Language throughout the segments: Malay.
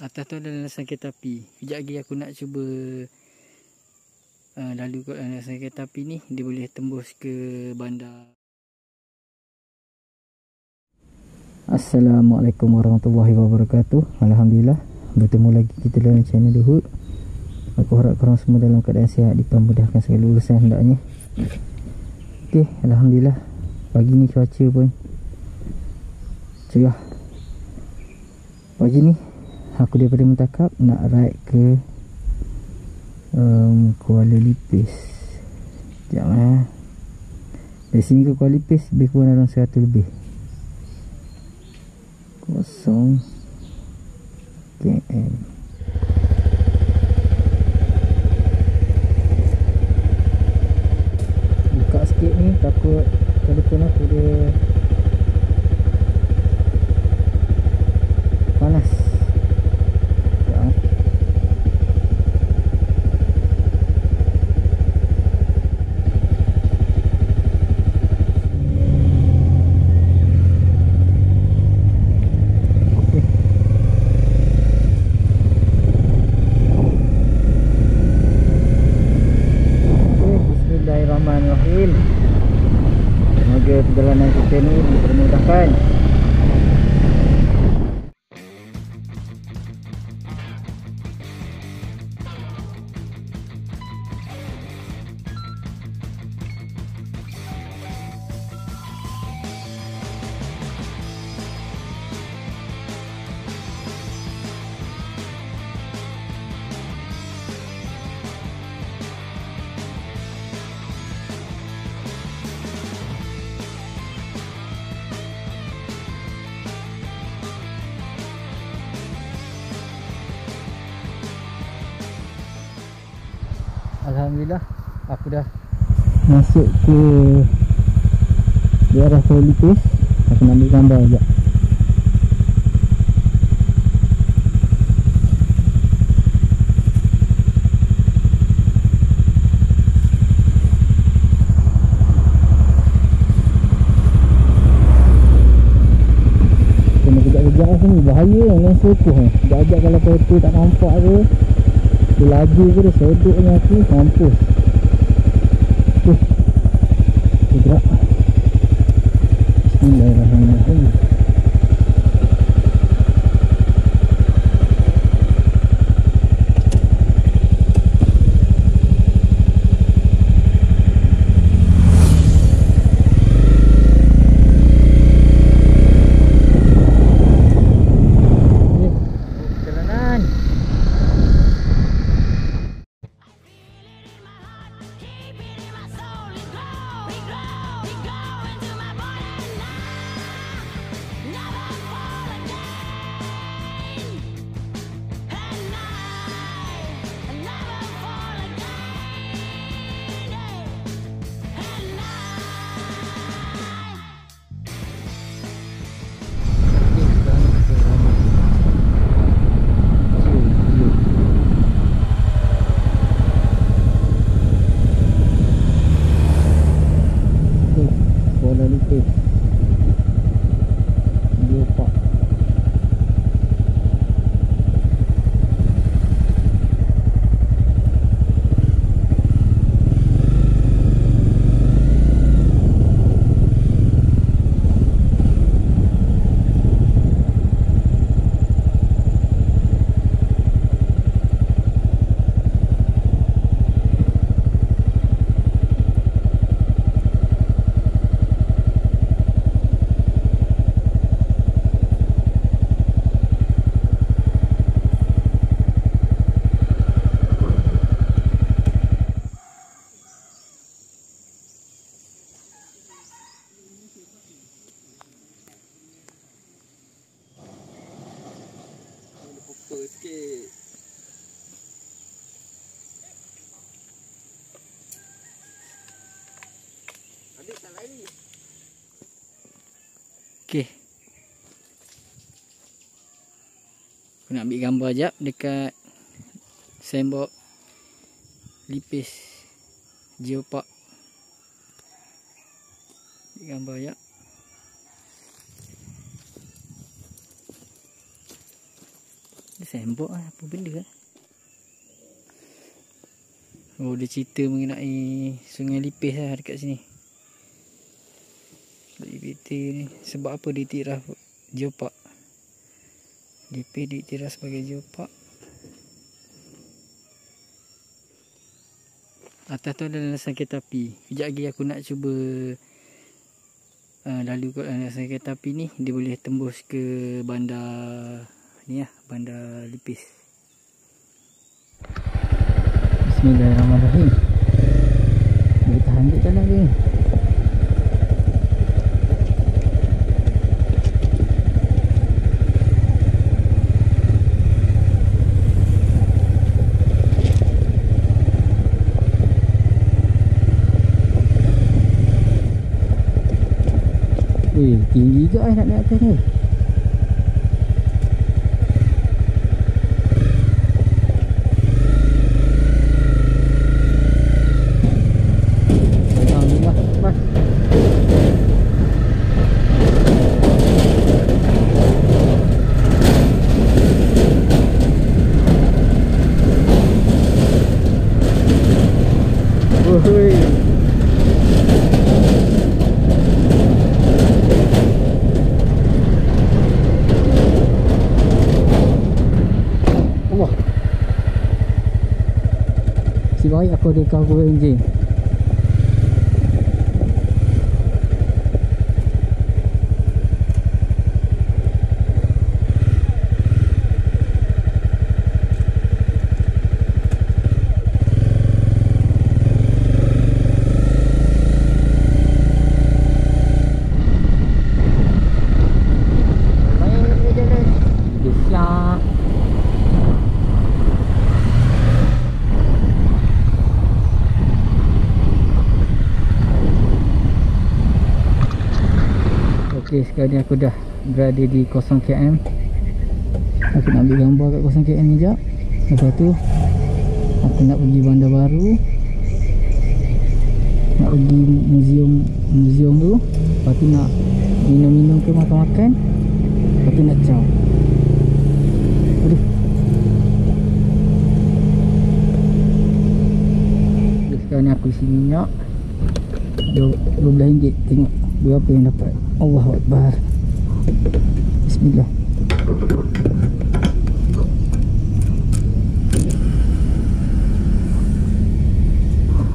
Atas tu ada landasan kereta api. Sekejap lagi aku nak cuba lalu kat landasan kereta api ni. Dia boleh tembus ke bandar. Assalamualaikum warahmatullahi wabarakatuh. Alhamdulillah, bertemu lagi kita dalam channel The Hood. Aku harap korang semua dalam keadaan sihat, dipermudahkan segala urusan hendaknya. Okey, Alhamdulillah, pagi ni cuaca pun cerah. Pagi ni aku daripada Mentakap nak ride ke Kuala Lipis. Sekejap dari sini ke Kuala Lipis lebih kurang dalam 100 lebih. 0 km. Buka sikit ni, takut telefon aku dia panas. Bismillahirrahmanirrahim. Semoga perjalanan kita ni dipermudahkan. Alhamdulillah, aku dah masuk ke daerah Kuala Lipis. Aku nak ambil gambar sekejap. Kena kejap-kejap lah sini, bahaya dengan sekoh ni. Sekejap-kejap kalau kereta tak nampak ke, dia laju ke, dia seduk dengan aku, mampus. Okay, kita gerak. Bismillahirrahmanirrahim. Sikit. Adik tak lari. Okey. Aku nak ambil gambar jap dekat signboard Lipis Geopark. Ambil gambar jap. Sembok lah, apa benda lah. Oh, dia cerita mengenai Sungai Lipis lah dekat sini. Lipis ni sebab apa diiktiraf geopark? Lipis diiktiraf sebagai geopark. Atas tu ada landasan kereta api. Sekejap lagi aku nak cuba lalu kat landasan kereta api ni. Dia boleh tembus ke bandar ni lah, bandar Lipis. Bismillahirrahmanirrahim. Boleh tahan je jalan ke ni? Weh, tinggi juga nak naik atas ni. Si baik aku ada cover enjin. Okay, sekarang ni aku dah berada di 0km. Aku nak ambil gambar kat 0km ni sekejap. Lepas tu aku nak pergi bandar baru, nak pergi muzium tu. Lepas tu nak minum-minum ke makan-makan. Lepas tu nak caw. Aduh. Okay, sekarang ni aku isi minyak RM12. Tengok berapa yang dapat. Allahu Akbar. Bismillah.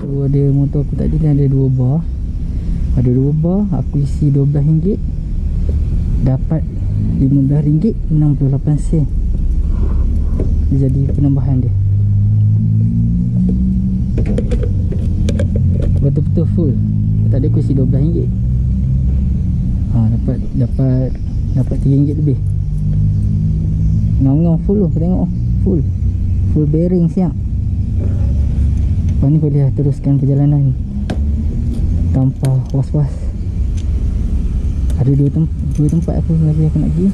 Tu ada motor aku tadi ni, ada 2 bar. Ada 2 bar, aku isi RM12. Dapat RM15.68. Jadi penambahan dia betul-betul full. Tadi aku isi RM12. Dapat RM3 lebih. Ngam-ngam full tu, tengok full bearing siap. Lepas ni boleh teruskan perjalanan tanpa was-was. Ada dua tempat aku lagi aku nak pergi.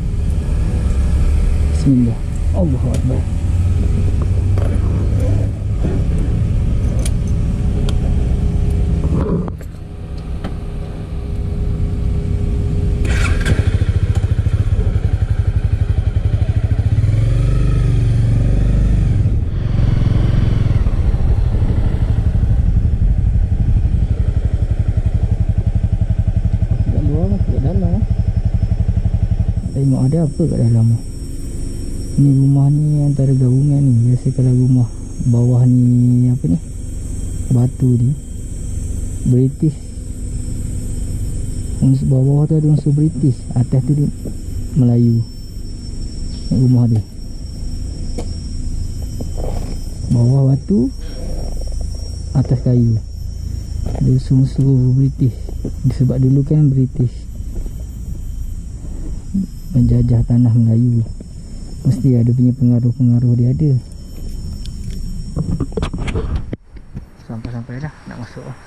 Bismillah. Allahu Akbar. Tengok ada apa kat dalam ni. Ni rumah ni antara gabungan ni. Biasa kalau rumah bawah ni apa ni, batu ni British. Unsur bawah tu ada unsur British, atas tu dia Melayu. Rumah dia bawah batu, atas kayu. Ada unsur British. Sebab dulu kan British menjajah tanah Melayu, mesti ada punya pengaruh-pengaruh dia ada. Sampai-sampai dah nak masuk lah.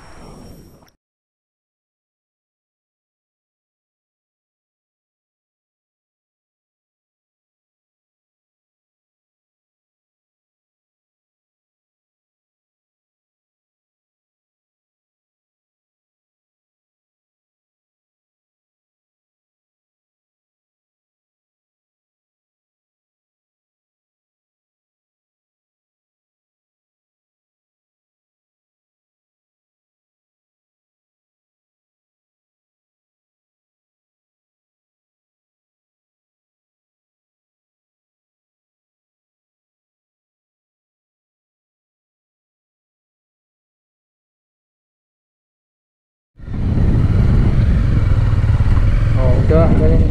Betul kali ni.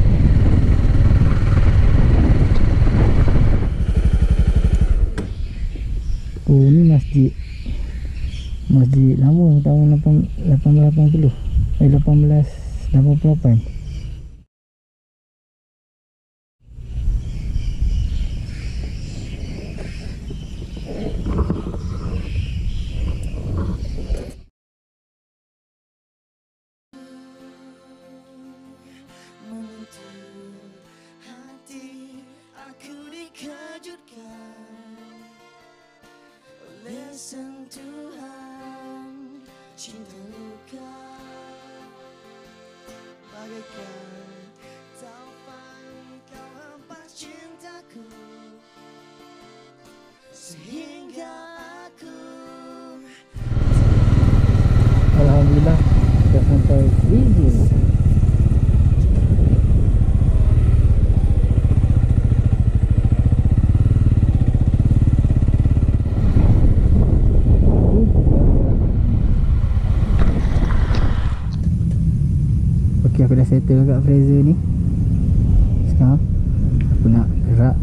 Oh ni masjid. Masjid lama tahun 1880. 1888. Sentuhan cinta luka bagaikan taufan kau hempas cintaku sehingga aku Alhamdulillah dah sampai Fiji. Okay, aku dah settle kat Fraser ni. Sekarang aku nak gerak.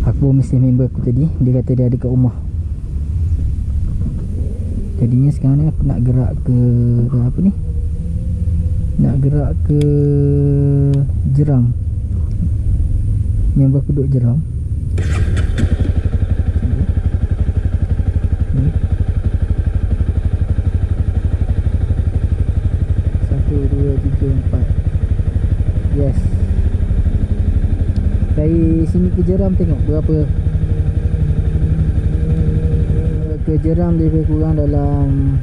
Aku bawa mesej member aku tadi. Dia kata dia ada kat rumah. Jadinya sekarang ni aku nak gerak ke apa ni? Nak gerak ke Jeram. Member aku duduk Jeram. Yes. Dari sini ke Jeram tengok berapa. Ke Jeram lebih kurang dalam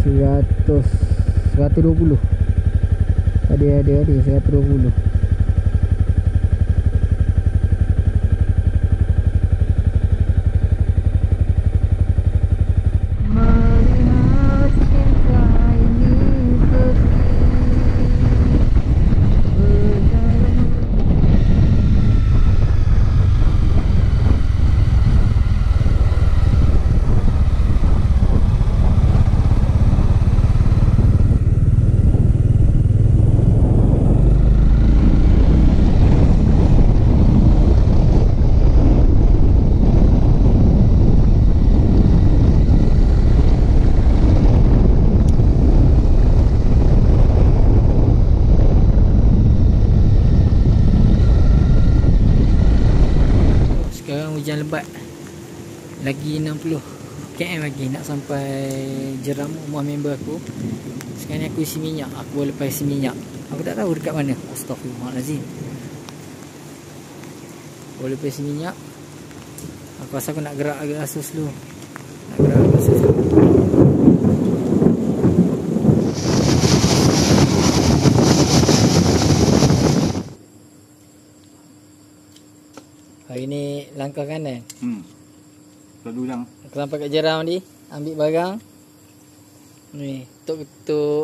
120. Ada 120. Hujan lebat. Lagi 60 km lagi nak sampai Jeram rumah member aku. Sekarang ni aku isi minyak. Aku baru lepas isi minyak. Aku tak tahu dekat mana. Astaghfirullahalazim. Baru lepas isi minyak. Aku rasa aku nak gerak agak asus dulu. Nak gerak agak asus dulu. Hari ni langkah kanan. Selalu yang aku sampai kat Jeram ni, ambil barang. Ni, tok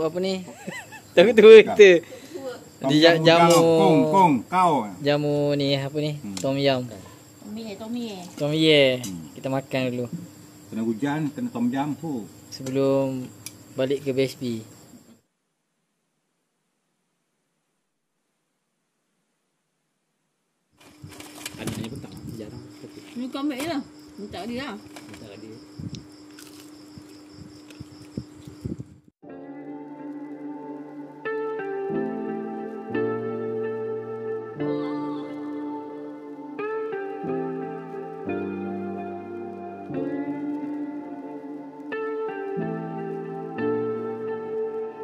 apa ni? Tok kereta. Dia jamu kau. Jamu ni apa ni? Tom yum. Tom ye. Kita makan dulu. Kena hujan, kena tom yum tu. Sebelum balik ke BSB. Ada ni pun tak jarang. Ni kau ambil je lah. Minta dia lah. Minta dia.